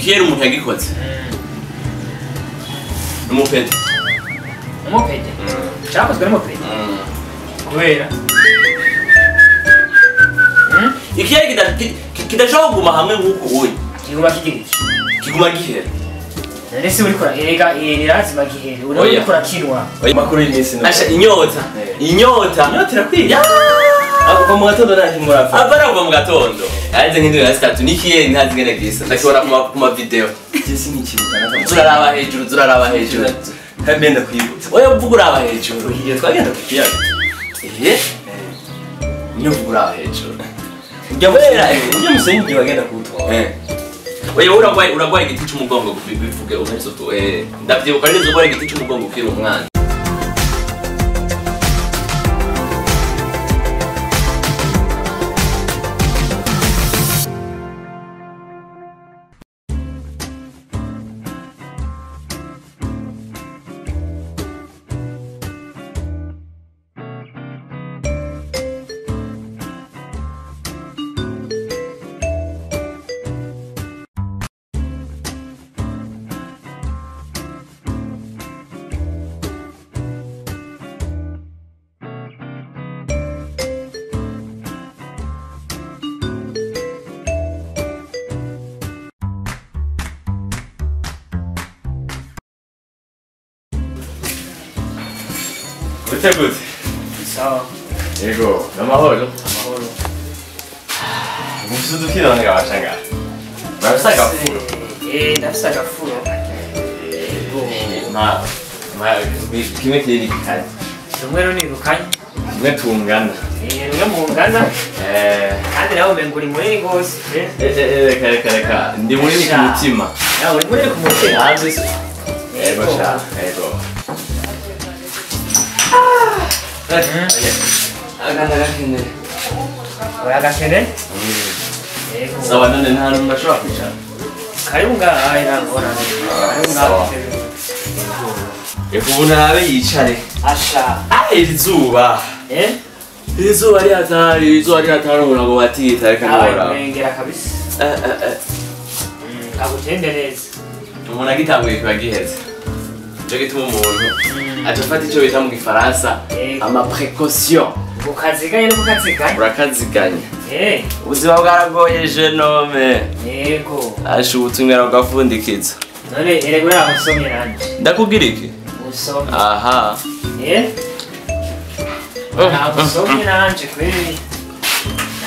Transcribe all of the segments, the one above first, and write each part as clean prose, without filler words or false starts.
ikiyeri umuntu yagikoze umupete cyakozwe n'umupete kubera ikiyeri kidashobora kuguma hamwe nk'uko ubuye kiguma gihera Nese uri kora erega lazima gihere uri kora kinwa makuru y'imisi no asha inyota irakwiye ako mu gatondo nanje murafa abara mu gatondo arize nk'indi ya statu nikiye ntazi ngene gisa ndashobora kuma video cyese nk'ikibukana turaraba hejuru kamenda kwibutsa oya uvuga uraba hejuru iyo twagenda kukiyaga niyo uvuga uraba hejuru ujya musenyi bagenda kutwa oya uragwaye igiti cy'umugongo bivuge umunsi utu ndavyibuka neza ugwaye igiti cy'umugongo ukiri umwana Good. Sawa. Yego, namahoro. Musudu kino nga bashanga. Barasaka furo. Ndafisaka furo. Kimwe kiri kikanye. Tumwero ni rukanye. Mwe tungana. Mwe mungana. Kandi nawe menguri muri gose. Reka. Ndi muri ku mutima. Nawe uri muri ku mutima. Yego. Agakene? Sawa none nta numwe ashobora kwicara. Kayunga ayirangora. Kayunga. Ubu nabe yicare. Asha. Izuba. Izuba ari hatari ngo batita reka nora. Ngera kabisa. Agutende neza. Umuntu agitanguye kwagiheza. Cyo gituma umuntu atafata icyo bita mu gifaransa ama précaution. Ukaziganye no kukaziganya. Urakaziganya. Ubuzima bwaragoye genome. Yego. Asha ubutumwa bwafundikiza. None eregura usomye nanje. Ndakubwira iki? Usomye. Aha. Usomye nanje kweli.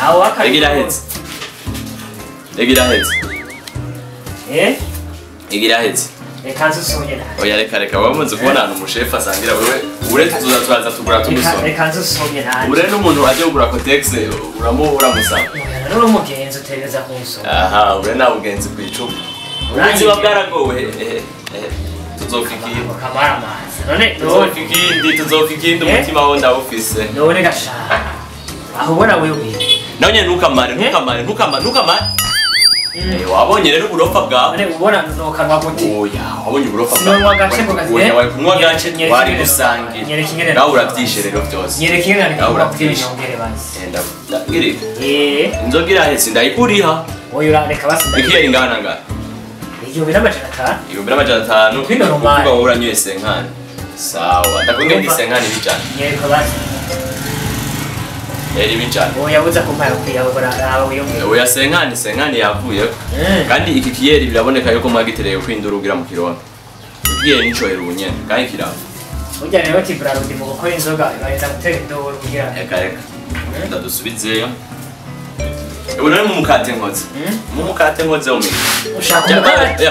Nawe akari. Egira hetse. Egira hetse. Ekanzu usomye nanje. Oya reka wamuze kubona ahantu umushefu asangira wewe uretse tuzaza tugura tumusoma. Ekanzu usomye nanje. Ure n'umuntu aje kugura Cotex uramusaba. None umugenzi utereza kumusoma. Aha, ure na ugenzi kwicupa. Ubuzima bwaragowe tuzofikira. Kamara amazi. None tuzofikira umutima wo ndawufise. None gashaka. Aho ubona wewe. None ntukamare. Wabonye rero uburofa bwawe. None ubona nokanwa gute? Oya, wabonye uburofa bwawe. Sinonwa gace ngo gaze. Oya, kunywa gace wari gusangira. Nyereka ingene. Nawe urabyishe rero byose. Nyereka ingene nawe urabyishe. Nyongere basi. Ndabwire. Inzogira hetse ndayikuriha. Oya reka basi. Ikiyeri ngana ngana. Igihumbi n'amajana 5. Kwino normal. Kuvuga uranyoye senkani. Sawa, ndakongera isenkani bijana. Nyereka basi. Eri bijana. Oya buza kumpara kwiyawe baraba wiyongera. Oya senkani yavuye. Kandi iki kiyeri biraboneka yuko mwagitereye kwindura ugira mu kironda. Ikiyeri nico herunyene, kandi kirava. Ujya rero kibraro ndi mu gukora inzoga bayenda gutera indoro kugira. Reka. Ndadusubizeyo. Ubu nari mu mukate nkoze. Mu mukate nkoze umwe. Ushaka umukate?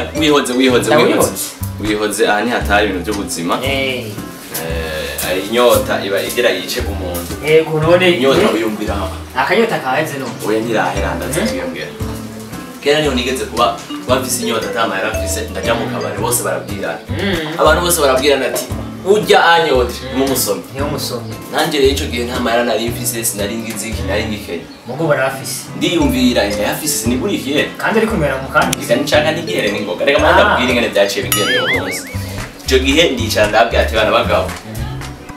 Wihoze aha ni hatari ibintu by'ubuzima. Inyota iba igira yice ku muntu. Yego none inyota uyumvira. Akanyota kahenze no. Oya ntirahera ndaza kwiyongera. Kera niho nigeze kuba bafise inyota atamara afise ndajya mu kabari bose barabwirana. Abantu bose barabwirana ati urya anyote mumusomye. Niyo musomye. Nanje rero ico gihe nta mara nari mfise sinari ngiziki nari ngikenya. Mugo barafise. Ndiyumvira inda yafise siniburikiye. Kandi ari kumera mu kandi. Ika nicaka nigere ningoga. Reka manda kubwira ingene byaciye bigenda umunsi. Ico gihe ndicara ndabwira ati bana bagabo.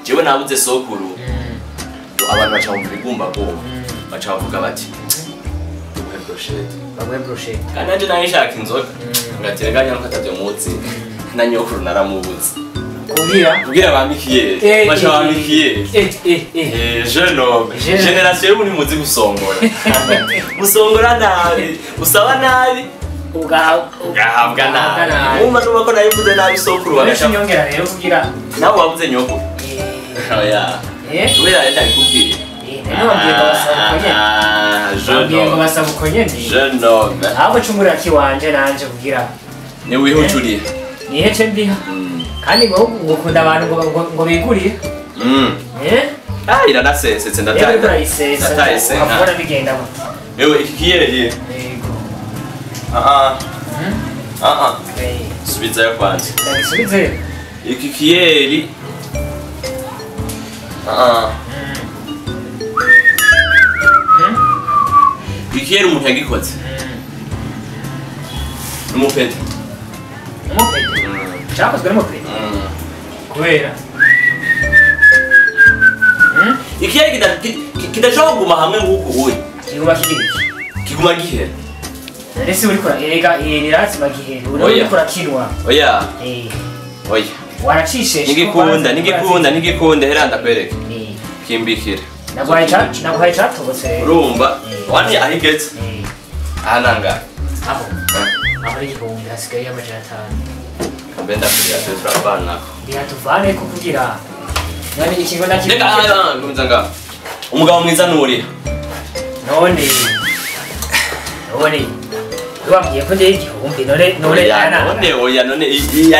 Jewe nabuze sokuru. Abantu bacha mu bigumba go. Bacha bavuga bati. Uhe brochette. baguhe brochette kandi nanje nayishaka inzoga ngateganya ko atavyo mutsi na nyokuru naramubuze kugira bamikiye basha bamikiye jeune homme generation y'umuntu muzi gusongora musongora nabi usaba nabi ugahabwa nabi umva nuba ko nayivuze nabi sokuru bagasha nyongera rero kugira nawe wabuze nyokuru oya kubera leta ikubwiye basaba uko nyene jeune homme ahubwo cumurira kiwanje nanje kugira ni wihujuriye nihece ndiha kandi ngukunda abantu ngo bigurire iranasesetse ndatayisenga ukabona bigenda gute ewe iki kiyeri subizayo kwanza ndabisubizeyo iki kiyeri ikiyeri umuntu yagikoze n'umupete cyakozwe n'umupete kubera ikiyeri kidashobora kuguma hamwe nk'uko ubuye kiguma gihera ese uriko erega irazima gihera uriko urakinwa oya waracishe nigikunda hera ndakwereke kimbikira naguhaye catobotse urumva wani ahigetse ahananga aho ari igihumbi hasigaye amajana 5 mbenda kugira turabana ndihatuvane ko kugira none ikigo nakimwe umugabo mwiza nuri none wabwiye ko ndiye igihumbi none aya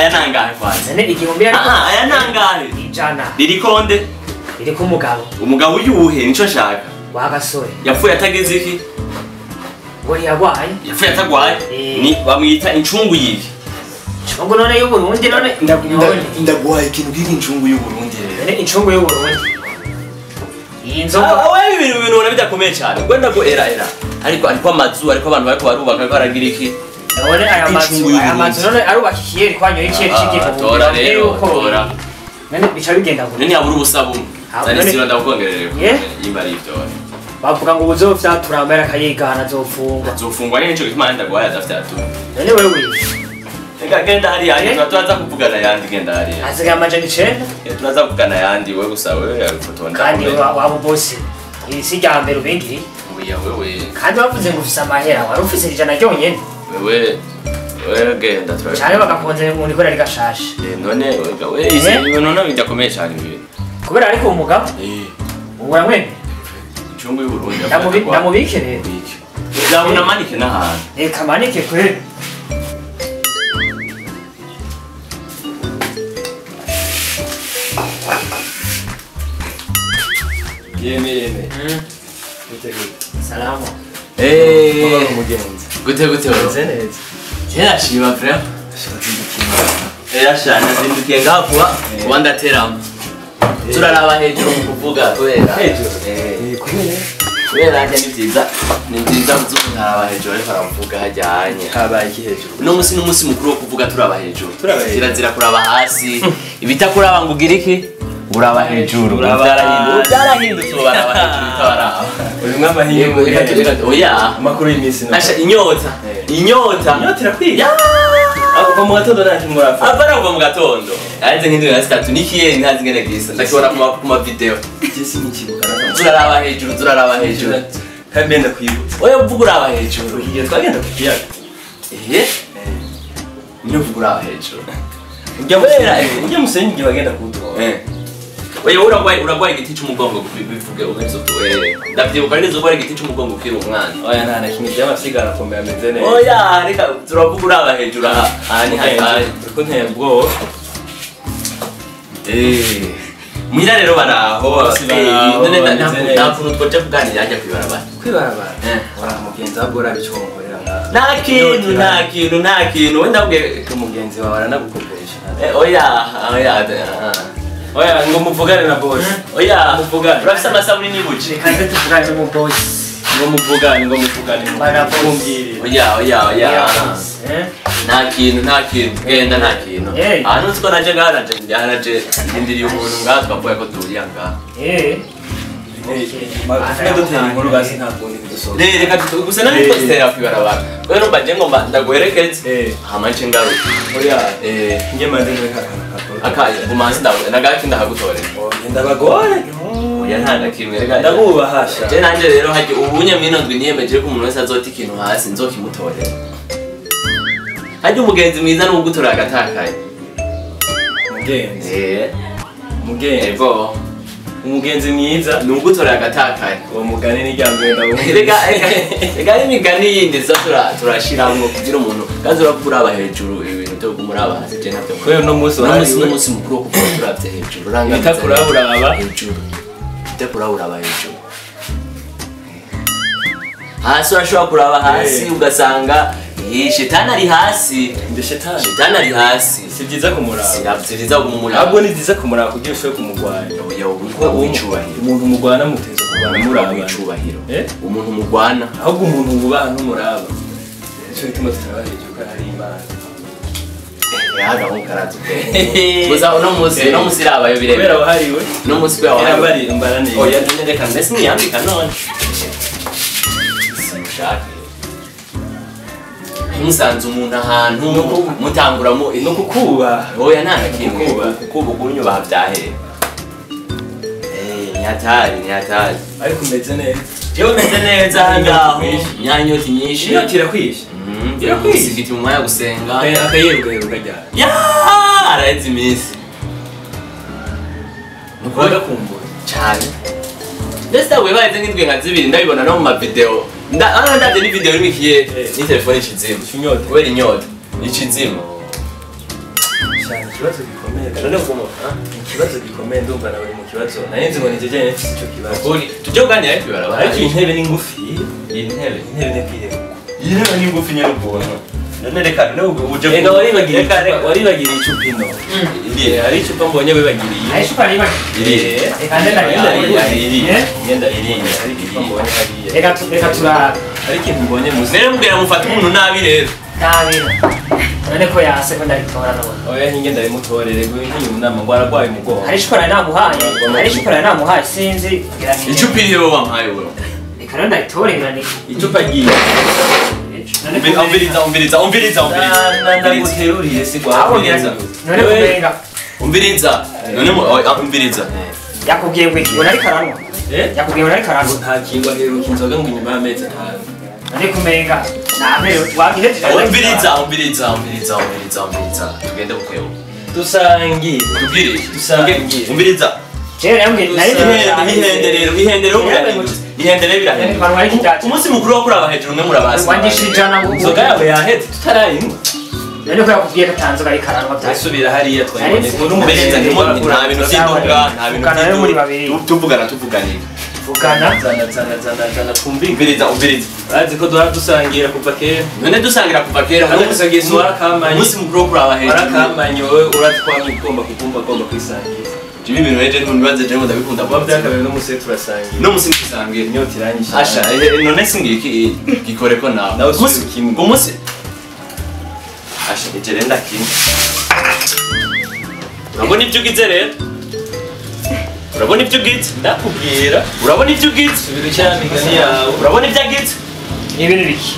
nangahe kwanza none igihumbi aya nangahe ijana riri konde riri ku umugabo uyuhe nico shaka wagasore yapfuye atageze iki wari yagwaye yapfuye atagwaye ni bamwita incungu yivi incungu none y'uburundi none ndaguhaye ikintu kiri incungu y'uburundi none incungu y'uburundi iyi nzoga wewe ibintu ubona bidakomeye cyane gwenda go era ariko amazu ariko abantu bariko barubaka baragira iki none aya mazu none arubaka ikiyeri kwanyo ikiyeri cy'igihugu tora rero tora none bica bigenda gute none yabura ubusabu zari siro ndakongerera yimba ari byo bavuga ngo uzofyatura amera kayigana azofungwa n'icyo gituma ndagwaye adafite atu none wewe genda hariya turaza kuvugana yandi genda hariya asigaye amajana 9 turaza kuvugana yandi we gusa wewe yafotonda kandi waba bosi iri si rya mbere ubingiri wewe kandi wavuze ngo ufise amahera wari ufise ijana ryonyene wewe genda turaza cyane bagakonze mu nikora rigashashe none wewe isi none bidakomeye cyane ibi kubera ariko umugabo ubura mwene icungu y'uburundi ndamubike rero uzabona manike n'ahantu reka manike kwere yeme salamu mugenzi gute neza kera shima frère shana zindukiye ngakuba kuba ndateramo turaraba hejuru mu kuvuga kubera kubera ni byiza kuzunaraba hejuru ariko aravuga hajyanye habaye iki hejuru uno munsi n'umunsi mukuru wo kuvuga turaba hejuru kirazira kuraba hasi ibitakuraba ngo ugire iki uraba hejuru byarahindutse baraba hejuru bitabaraba uyu mwamahingo oya amakuru y'iminsi asha inyota irakwiye kuva mu gatondo nta kintu murapfa apara kuva mu gatondo arenze nk'indwi na zitatu n'ikiyeri ntazi ngene gisa ndakibona ku mavideo jesi n'ikibuga turaraba hejuru kandi benda kwibutsa oya uvuga uraba hejuru igihe twagenda ku kiyaga niyo uvuga uraba hejuru ujya musenyi igihe wagenda kuwutora oya uragwaye igiti cy'umugongo bivuge umenze ndavyibuka neza urwaye igiti cy'umugongo ukiri umwana oya nta na kimwe by'amasigara akomeye ameze neza oya reka turavuga uraba hejuru aha ni hayi uriko nteye ubwoba muhira rero baraho nta kuntu twoja kuganira ajya kwibarabara mugenzi wawe urabicongorera nta kintu wenda bwe umugenzi wawe aranagukopesha oya ngo muvugane na boss oya muvugane urafise amasabuni n'ibuci kandi tuvugane mu boss ngo muvugane oya nta kintu genda nta kintu ahantu utwo naje ngaharaje ndindiriye umuntu ngaha twavuye ko turiya ngaha dutera inkuru basi nta kundi bidusoza reka gusa nari twitera kwibarabara rero mbaje ngo ndaguherekeze hamaje ngaruka oya nge mande no akaye umanzi ndawe nagaki ndahagutorera ndabagore oya nta nakimwe rega ndabubahasha je nanje rero haje ubunye mwinondwe niyemeje ko umuntu wese azota ikintu hasi nzokimutorera haje umugenzi mwiza no gutora agatakaye mugenzi ego umugenzi mwiza ni ugutora agatakaye uwo mugani ni ryambere ndabumva rega imigani yindi zo turashiramwo kugira umuntu kandi uraba hejuru ibintu byo kumuraba hasi je ntabyo kubera uno munsi n'umunsi mukuru wo kuvuga turavye hejuru bita kuraba hejuru bita kuraba hejuru hasi urashobora kuraba hasi ugasanga shetani ari hasi shetani ari hasi si byiza kumuraba si byiza kumuraba ahubwo ni byiza kumuraba kugira ushobore kumugwanya umuntu mugwana muteza kurwana muraba wicubahiro umuntu mugwana ahubwo umuntu wubaha n'umuraba cyo bituma tutaba hejuru ko ari Imana yaga unkaratu gusa uno munsi rabayo birebe kubera wahariwe no munsi kwa wahariwe mbarane oya ndeka mbese niyambika none simushaka musanze umuntu ahantu mutanguramo no kukuba oya nta nakimwe kukuba kunyubaha byahe nyatari ariko umeze neza jewe meze neza ngaho nyanyoti nyinshi inyota irakwishe ifite umwanya wo gusenga akayebwa ryari araheze iminsi nukubaga kumbura cyane ndetse webaye nk'indwi nka zibiri ndabibona no mu mavideo ndabye n'ivideo rimwe ikiye ni telefone icizima kubera inyota icizima ikibazo gikomeye ikibazo gikomeye ndumva nawe mu kibazo nayenze ngo nijejene mfite icyo kibazo tujye kuganira ariko bibarabara ariko iyi ntebe ni ngufi iyi ntebe ni kwireba iyi ntebe ni ngufi nyine ubuntu none reka uje ega waribagiriye icupa ino hari icupa mbonye wibagiriye ari icupa ribagiriye reka turara hari ikintu mbonye muzi rero mbwira mufata umuntu nabi rero none ko yase ko ndaritora none oya nkinge ndarimutorere gwe nkiyunama ngo aragwaye umugongo hari icupa namuhaye sinzi icupa iriho wampaye wewe reka rero ndaritora ngirane icupa giye umviriza ndaguteruriye sigwa none kubenga umviriza yakubwiye ngo iki unari karanwa yakubwiye unari karanwa nta kingwa heruka inzoga ngo inyuma y'amezi 5 none kumenga nabe wagiheje umviriza tugende bukweho dusangiye umviriza ihendere birahenduka umunsi mukuru wo kuraba hejuru umwe murabazi wangishijana inzoga yawe yahetse tutarayinywa none ko yakubwiye ko tanzoga ari karanwa byasubira hariya twayibonye umviriza nta bintu by'inzoga nta bintu by'inzoga tuvuganira zana twumviriza bazi ko duhora dusangira kuva kera none dusangira kuva kera dusangiye suwara kamanyi umunsi mukuru wo kuraba hejuru warakamanye wowe uratwamye ugomba kwisangira jibi ibintu reje ntubibaze je ndabikunda kuba byakabaye no musi turasangira no musi turasangira inyota iranyisha asha none singiki gikore ko nawe umunsi asha ejere ndakini urabona ibyo ugize rero urabona ibyo ugize ndakubwira urabona ibyo ugize subira cyamigani yawe urabona ibyo agize ibi ni biki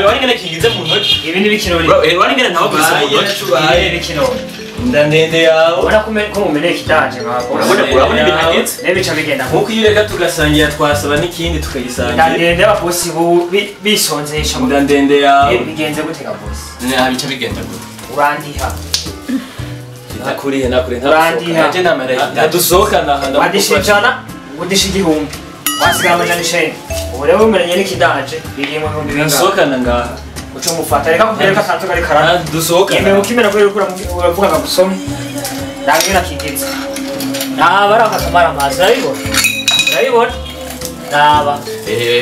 wari ngene kigize mu ntoki ibi ni biki none wari ngene ntaho kwisa mu ntoki ibi ni biki none ndandende yawe ubona ko mumeneye ikidanje nkako urabona ibyo agize rebe bica bigenda nkuko iyo ureka tugasangira twasaba n'ikindi tukagisangira ndandende ababosi bisonzesha ndandende yawe bigenze gute gabosi bica bigenda gute urandiha nakuriye urandiha ntadusohokana wadishijana udisha igihumbi wasigara amajana 9 ubu rero umenye n'ikidanje biri mu bihumbi bingahe dusohokana ngaha uco mufata reka kubwira ko atanzoga ari karana dusohokana yemewe ukimena ko uravuga ngo gusoma ndangira kigize naba akakamara amazi urabibona naba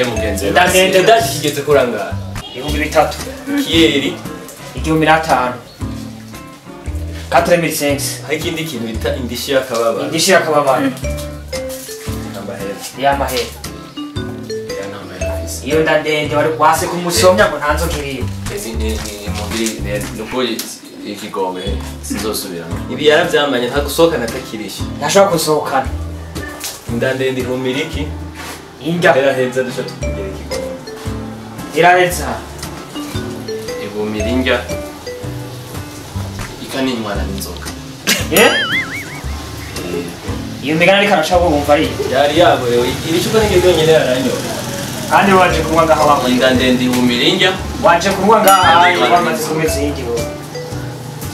mugenzi ndandende ndaje kigeze kurangara 3,000 kiyeri 1,500 4,500 hari ikindi kintu bita indishi y'akababaro indishi y'akababaro y'amahera iyo ndandende wari wase kumusomya ngo ntanzoga iriyo ikigombe sinzosubiramo ibi yarabyamanye nta gusohokana atakirisha ntashobora gusohokana inda ndende ihumira iki indya iraheza duca tukugera ikigongo iraheza ihumira indya ikaninywana n'inzoga iyo migana ariko arashaka wumva ari yari yaborewe iri cupa n'iryo ryonyine yaranyoye kandi waje kunywa ngaho wambaye inda ndende ihumira indya waje kunywa ngaho wamaze kumeza iyindi wowe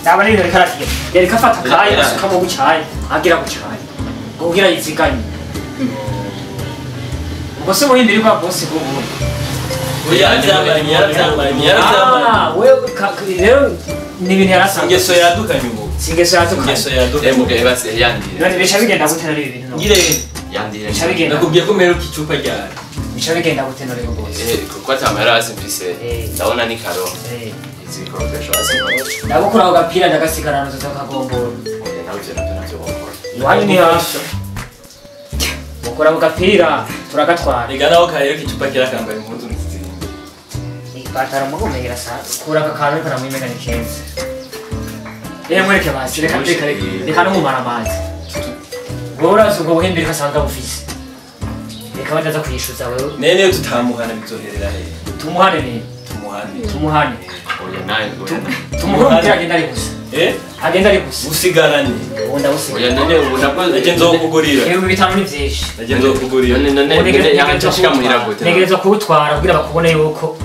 naba nibyo ariko aragira yariko afata akayi asukamo gucyayi agira gucyayi kugira yiziganye ubwo se muhindira kwa bosi bw'ubundi yarabyamanye wewe rero ni ibintu yarasanga ingeso yadukanye ubu singeso yadukanye ingeso yadukanye mugabe base yandire none bica bigenda gute nari ibintu ngire yandire bica bigenda nakubwiye ko mperuka icupa ryari bica bigenda gute nari bose kuko atamara hasi mfise ndabona ni karo izi bikoropesho hasi ndagukura ako gapira ndagasigarana tutakagombora navyo navyo bokora iwanyu ni hafi mukora ako gapira turagatwara rega naho kaheruka icupa kera kambaye impuzu nziza ipataro mugomegera sa kura aka kantu kana mwimega ni kenzi rero mwereke basi reka no mumara amazi wowe urazi ubwo buhimbiri kasanga bufise reka badaza kuyishuza wewe nene tutamuhana bizoherera he tumuhane ni tumuhane oya naye tumuhane agenda ari gusa agenda ari gusa usigarane ubunda usiga oya none ubu nabwo nje nzokugurira ibintu bitanu ni vyinshi nje nzokugurira none yangaca shika muhira gute negereza kuwutwara kugira bakubone yuko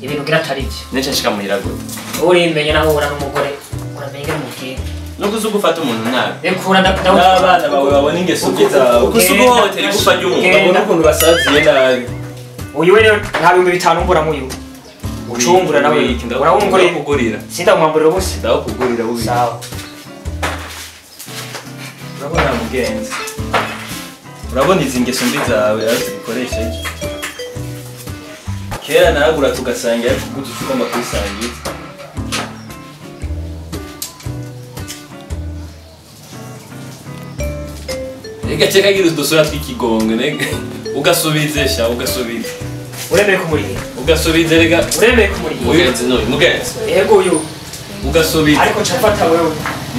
ibintu gira atari byo nece shika muhira gute urimenye naho ura n'umugore uramenye mubwira no kuzugufata umuntu nabi rekura n'abana bawe babona ingeso zawe kusuguhotera igufa ry'umuntu babona ukuntu basaziye nabi uyu we rero nta bihumbi bitanu mbura muyu ucumbura nawe urabungure kugurira sindamwamburira bose ndakugurira bubi sawa urabona mugenzi urabona izi ngeso mbi zawe aho zikoresheje kera naragura tugasangira kuguza ugomba kubisangiza ega cheka gira udusura tw'ikigongo ugasubize sha ugasubize uremeye kumurira ugasubize rega uremeye kumurira mugenzi n'uyu mugenzi yego uyu ugasubize ariko cafata wewe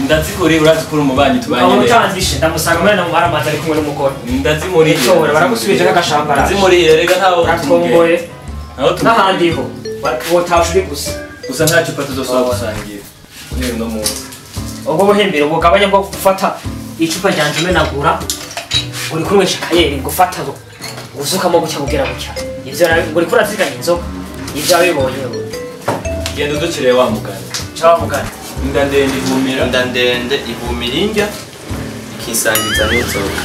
ndazikuri urazikura umubanyi tubanye aho utanzishe ndamusanga muri na mumara amazi ari kumwe n'umugore ndazimuriye nshobora baragusubije n'agashambara ndazimuriye rega ntaho uratomboye naho n'ahandi ho wotasha uri gusa gusa nta cupa tuzosaba gusangira uyu no munsi ubwo buhimbiro bugabanya bwo gufata icupa ryanje menagura uri kunywesha kayeri gufata gusukamo gucya kugira gucya ivyo uri kuraziganya inzoga ivyo abibonye genda uducire wa mugani cawa mugani inda ndende ihumira inda ndende ihumira indya ikisangiza n'inzoga